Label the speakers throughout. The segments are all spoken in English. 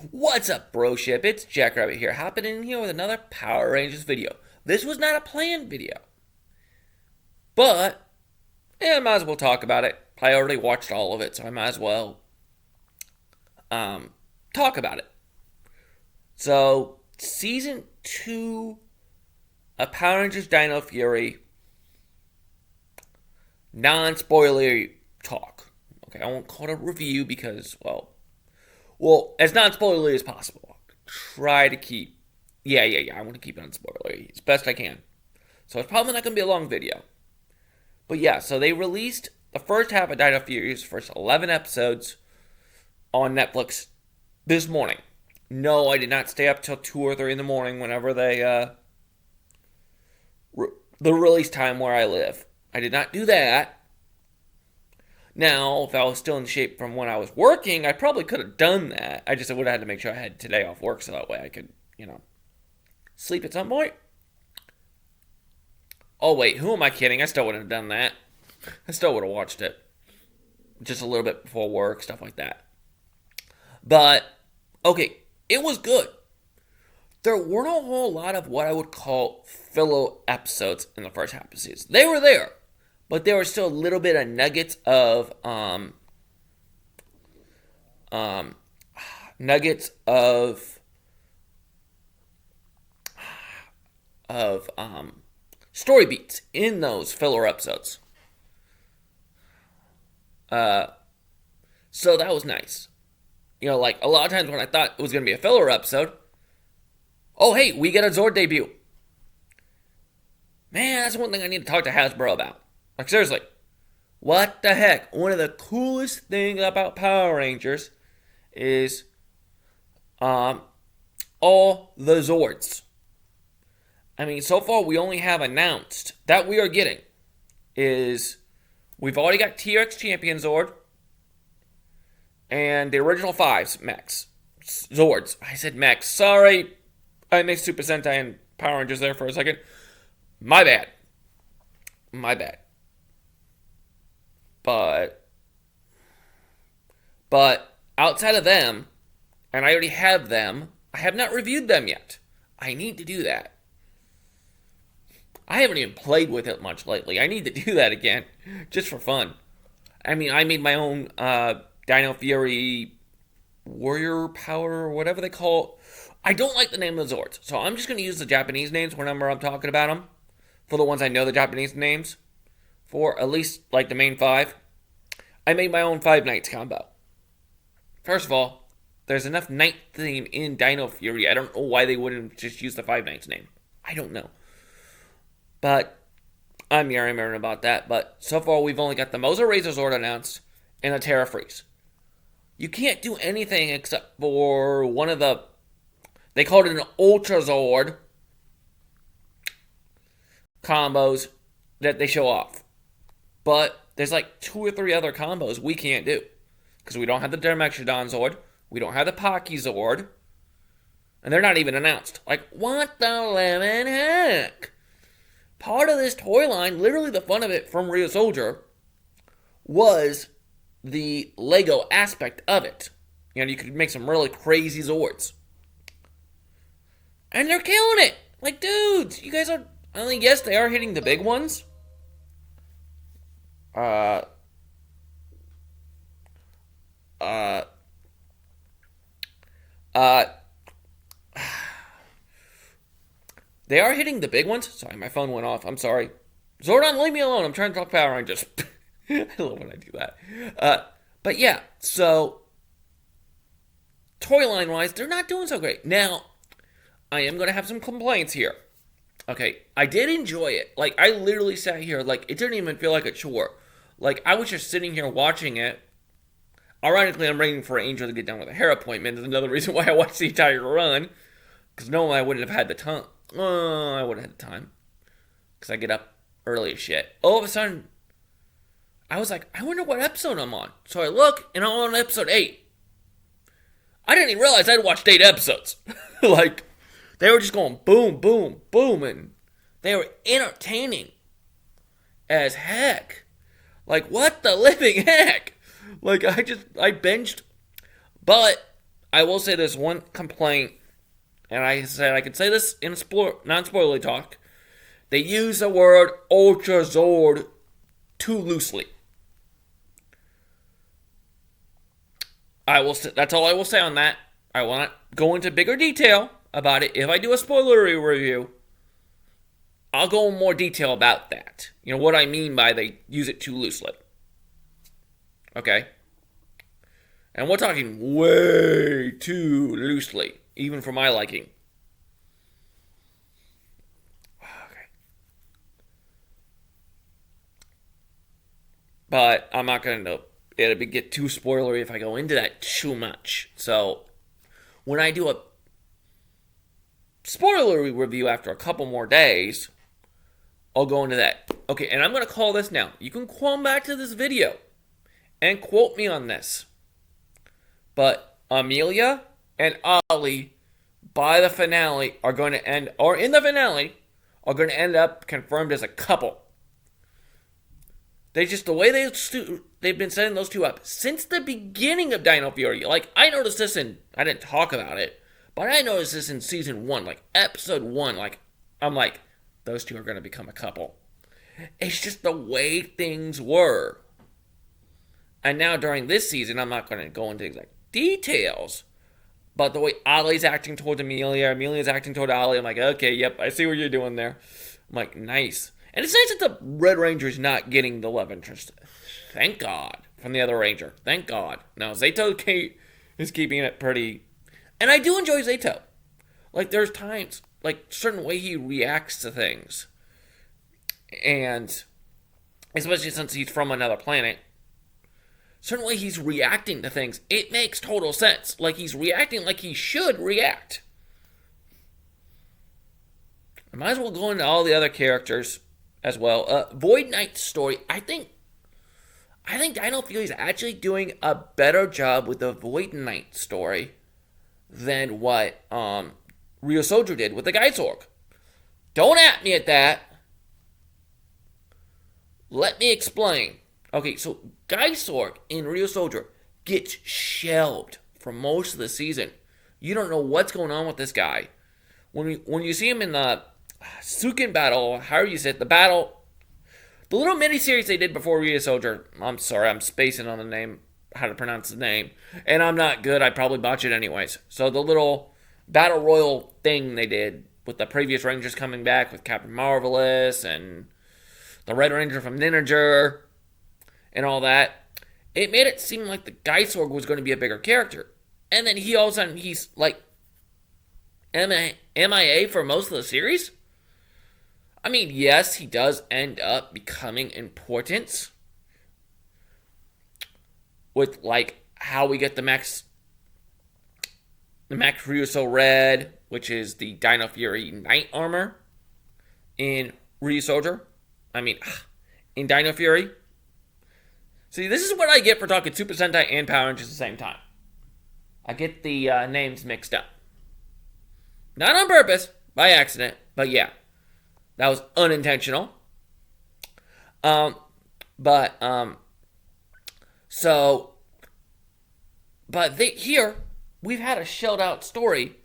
Speaker 1: What's up, broship? It's Jackrabbit here, hopping in here with another Power Rangers video. This was not a planned video, but I might as well talk about it. I already watched all of it, so I might as well talk about it. So, season 2 of Power Rangers Dino Fury, non-spoilery talk. Okay, I won't call it a review because, well, as non-spoilery as possible. Try to keep, yeah, I want to keep it non-spoilery as best I can. So it's probably not going to be a long video. But yeah, so they released the first half of Dino Fury's first 11 episodes on Netflix this morning. No, I did not stay up till 2 or 3 in the morning whenever the release time where I live. I did not do that. Now, if I was still in shape from when I was working, I probably could have done that. I would have had to make sure I had today off work so that way I could, sleep at some point. Oh, wait, who am I kidding? I still wouldn't have done that. I still would have watched it. Just a little bit before work, stuff like that. But, okay, it was good. There weren't a whole lot of what I would call filler episodes in the first half of the season. They were there, but there were still a little bit of nuggets of story beats in those filler episodes. So that was nice. Like a lot of times when I thought it was going to be a filler episode, oh, hey, we get a Zord debut. Man, that's one thing I need to talk to Hasbro about. Like, seriously. What the heck? One of the coolest things about Power Rangers is all the Zords. I mean, so far we only have announced that we are getting is we've already got T-Rex Champion Zord and the original 5's mechs. Zords. I said mechs. Sorry. I mixed Super Sentai and Power Rangers there for a second. My bad. But outside of them, and I already have them, I have not reviewed them yet. I need to do that. I haven't even played with it much lately. I need to do that again, just for fun. I mean, I made my own Dino Fury Warrior Power, or whatever they call it. I don't like the name of the Zords, so I'm just going to use the Japanese names whenever I'm talking about them. For the ones I know the Japanese names for, at least like the main 5. I made my own 5 Knights combo. First of all, there's enough Knight theme in Dino Fury. I don't know why they wouldn't just use the 5 Knights name. I don't know. But I'm yammering about that. But so far, we've only got the Moza Razor Zord announced and a Terra Freeze. You can't do anything except for one of the... They called it an Ultra Zord combos that they show off. But there's like 2 or 3 other combos we can't do. Because we don't have the Dermextrodon Zord. We don't have the Pocky Zord. And they're not even announced. Like, what the lemon heck? Part of this toy line, literally the fun of it from Rio Soldier, was the Lego aspect of it. You could make some really crazy Zords. And they're killing it. Like, dudes, you guys are... I mean, yes, they are hitting the big ones. They are hitting the big ones. Sorry, my phone went off. I'm sorry. Zordon, leave me alone. I'm trying to talk Power Rangers. I love when I do that. But yeah, so toy line wise, they're not doing so great. Now, I am going to have some complaints here. Okay, I did enjoy it. Like, I literally sat here, like, it didn't even feel like a chore. Like, I was just sitting here watching it. Ironically, I'm waiting for Angel to get done with a hair appointment. That's another reason why I watched the entire run. Because normally I wouldn't have had the time. I wouldn't have had the time. Because I get up early as shit. All of a sudden, I was like, I wonder what episode I'm on. So I look, and I'm on episode 8. I didn't even realize I'd watched 8 episodes. Like... They were just going boom, boom, boom, and they were entertaining as heck. Like, what the living heck? Like, I binged. But I will say there's one complaint, and I said I could say this in non-spoilerly talk. They use the word Ultra Zord too loosely. That's all I will say on that. I will not go into bigger detail about it. If I do a spoilery review, I'll go in more detail about that. You know, what I mean by they use it too loosely. Okay? And we're talking way too loosely, even for my liking. Okay. But I'm not going to get too spoilery if I go into that too much. So, when I do a spoilery review after a couple more days, I'll go into that. Okay, and I'm going to call this now. You can come back to this video and quote me on this. But Amelia and Ollie, by the finale, are going to end, or in the finale, are going to end up confirmed as a couple. They just, the way they've been setting those two up since the beginning of Dino Fury. Like, I noticed this I didn't talk about it, but I noticed this in season 1, like episode 1. Like, I'm like, those two are going to become a couple. It's just the way things were. And now during this season, I'm not going to go into exact details, but the way Ollie's acting toward Amelia's acting toward Ollie, I'm like, okay, yep, I see what you're doing there. I'm like, nice. And it's nice that the Red Ranger's not getting the love interest. Thank God. From the other Ranger. Thank God. Now, Zato is keeping it pretty. And I do enjoy Zato. Like, there's times, like, certain way he reacts to things. And, especially since he's from another planet, certain way he's reacting to things, it makes total sense. Like, he's reacting like he should react. I might as well go into all the other characters as well. Void Knight's story, I think Dino Fury is actually doing a better job with the Void Knight story than what Rio Soldier did with the Geizorg. Don't at me at that. Let me explain. Okay, so Geizorg in Rio Soldier gets shelved for most of the season. You don't know what's going on with this guy. When you see him in the Sukin battle, however you say it, the little miniseries they did before Rio Soldier, I'm sorry, I'm spacing on the name, how to pronounce the name, and I'm not good, I'd probably botch it anyways. So the little battle royal thing they did with the previous Rangers coming back with Captain Marvelous and the Red Ranger from Ninja and all that, it made it seem like the Geizorg was going to be a bigger character. And then all of a sudden, he's like MIA for most of the series? I mean, yes, he does end up becoming important with, like, how we get the Max Russo Red, which is the Dino Fury Knight armor in Rio Soldier. I mean, in Dino Fury. See, this is what I get for talking Super Sentai and Power Rangers at the same time. I get the names mixed up. Not on purpose, by accident, but yeah. That was unintentional. Here, we've had a shelled out story,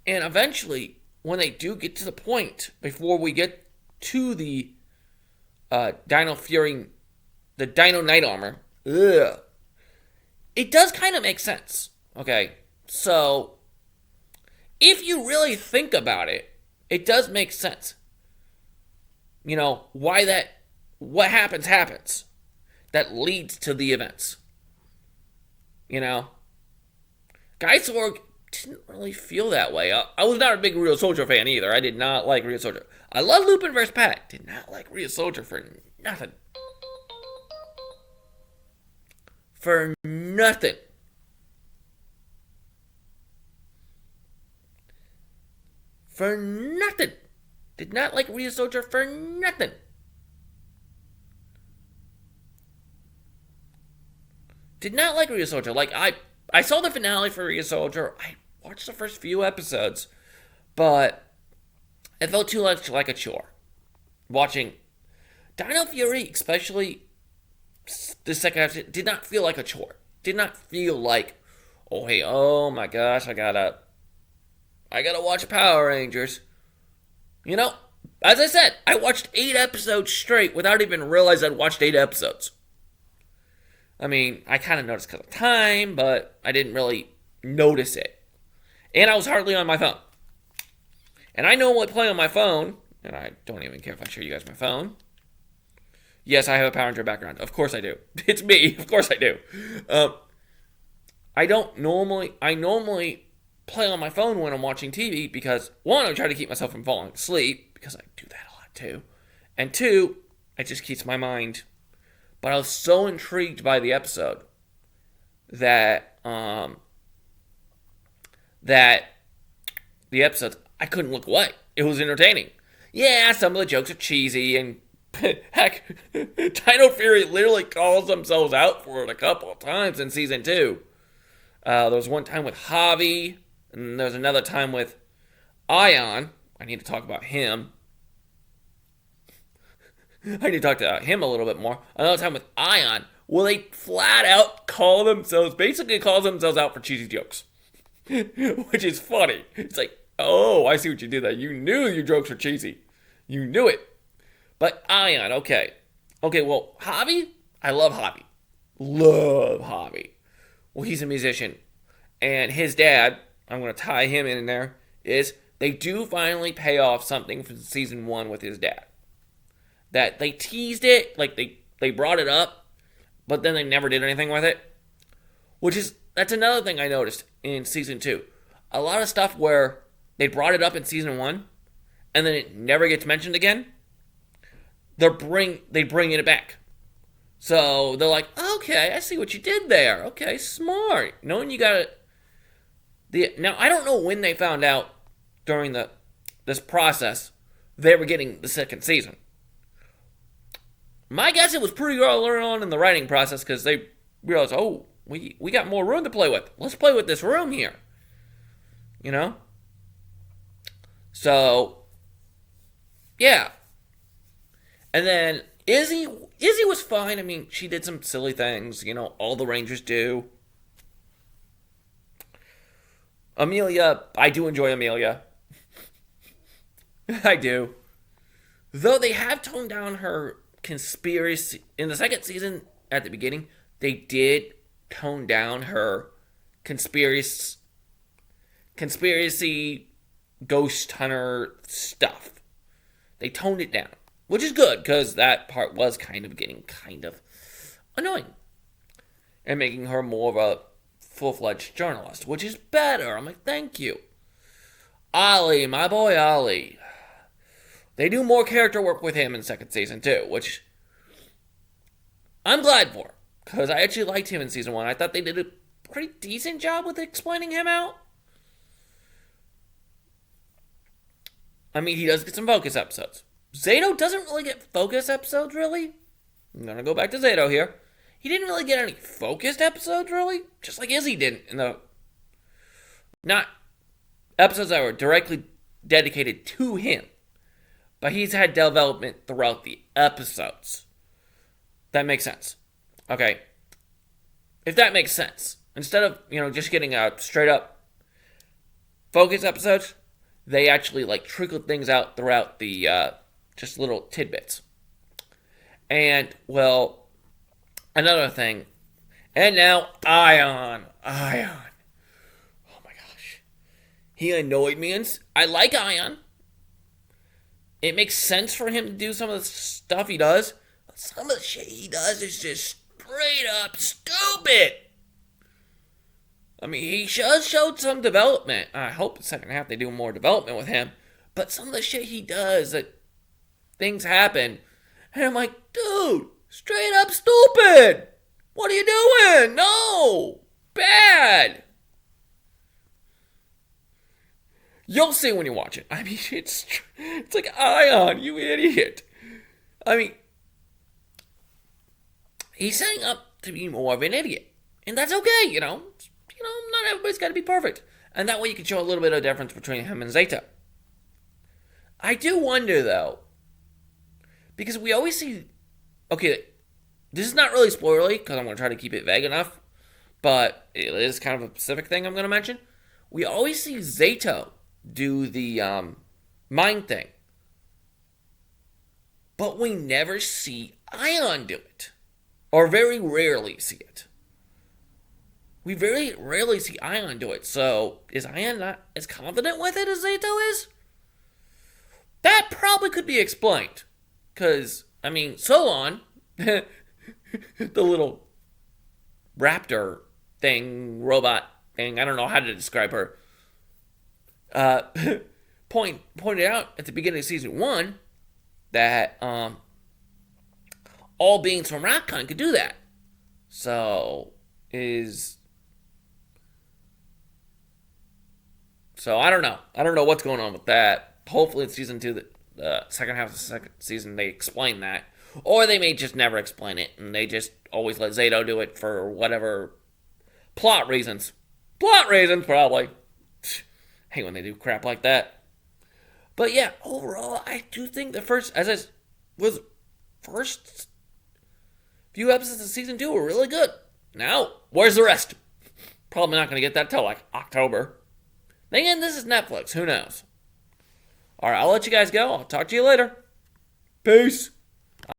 Speaker 1: and eventually, when they do get to the point, before we get to the Dino Fury, the Dino Knight armor, it does kind of make sense. Okay, so if you really think about it, it does make sense. You know, what happens, that leads to the events. You know, Geizorg didn't really feel that way. I was not a big Rio Soldier fan either. I did not like Rio Soldier. I love Lupin vs. Pat. Did not like Rio Soldier for nothing. For nothing. For nothing. Did not like Rio Soldier for nothing. Did not like Rio Soldier. Like, I saw the finale for Rio Soldier. I watched the first few episodes. But it felt too much like a chore. Watching Dino Fury, especially the second episode, did not feel like a chore. Did not feel like, Oh hey, oh my gosh, I gotta watch Power Rangers. You know, as I said, I watched 8 episodes straight without even realizing I'd watched 8 episodes. I mean, I kind of noticed because of time, but I didn't really notice it. And I was hardly on my phone. And I normally play on my phone, and I don't even care if I show you guys my phone. Yes, I have a Power Ranger background. Of course I do. It's me. Of course I do. I normally play on my phone when I'm watching TV because, one, I try to keep myself from falling asleep because I do that a lot too. And two, it just keeps my mind. But I was so intrigued by the episode that the episodes, I couldn't look away. It was entertaining. Yeah, some of the jokes are cheesy, and heck, Dino Fury literally calls themselves out for it a couple of times in season 2. There was one time with Javi, and there's another time with Ion. I need to talk about him. I need to talk to him a little bit more. Another time with Ion, where they flat out basically calls themselves out for cheesy jokes. Which is funny. It's like, oh, I see what you did there. You knew your jokes were cheesy. You knew it. But Ion, okay. Okay, well, Javi, I love Javi. Love Javi. Well, he's a musician. And his dad, I'm going to tie him in there, is they do finally pay off something from season 1 with his dad. That they teased it, like they brought it up, but then they never did anything with it. That's another thing I noticed in season 2. A lot of stuff where they brought it up in season 1, and then it never gets mentioned again. They bring it back. So they're like, okay, I see what you did there. Okay, smart. Knowing you got it. Now I don't know when they found out during this process they were getting the second season. My guess it was pretty early on in the writing process because they realized, oh, we got more room to play with. Let's play with this room here. You know? So, yeah. And then Izzy was fine. I mean, she did some silly things. You know, all the Rangers do. Amelia, I do enjoy Amelia. I do. Though they have toned down her conspiracy. In the second season, at the beginning, they did tone down her conspiracy ghost hunter stuff. They toned it down. Which is good, because that part was kind of getting annoying. And making her more of a full-fledged journalist, which is better. I'm like, thank you. Ollie, my boy Ollie. They do more character work with him in second season, too, which I'm glad for. Because I actually liked him in season 1. I thought they did a pretty decent job with explaining him out. I mean, he does get some focus episodes. Zato doesn't really get focus episodes, really. I'm going to go back to Zato here. He didn't really get any focused episodes, really. Just like Izzy didn't. Not episodes that were directly dedicated to him. But he's had development throughout the episodes. That makes sense. Okay. If that makes sense. Instead of, just getting a straight up focus episodes, they actually trickled things out throughout the just little tidbits. And, well, another thing. And now, Ion. Oh my gosh. He annoyed me. I like Ion. It makes sense for him to do some of the stuff he does. But some of the shit he does is just straight up stupid. I mean, he just showed some development. I hope the second half they do more development with him. But some of the shit he does, that things happen. And I'm like, dude, straight up stupid. What are you doing? No. Bad. You'll see when you watch it. I mean, it's like, Ion, you idiot. I mean, he's setting up to be more of an idiot. And that's okay, not everybody's got to be perfect. And that way you can show a little bit of difference between him and Zeta. I do wonder, though, because we always see, okay, this is not really spoilery, because I'm going to try to keep it vague enough, but it is kind of a specific thing I'm going to mention. We always see Zato do the mind thing, but we never see Ion do it, or very rarely see it. We very rarely see Ion do it. So is Ion not as confident with it as Zato is? That probably could be explained. Because, I mean, Solon, the little raptor thing, robot thing, I don't know how to describe her, uh, pointed out at the beginning of season 1 that all beings from Rapcon could do that. So, So I don't know. I don't know what's going on with that. Hopefully in season 2, the second half of the second season, they explain that. Or they may just never explain it, and they just always let Zato do it for whatever plot reasons. Plot reasons, probably. I hate when they do crap like that. But yeah, overall, I do think the first few episodes of season 2 were really good. Now, where's the rest? Probably not going to get that till like October. Then again, this is Netflix. Who knows? Alright, I'll let you guys go. I'll talk to you later. Peace.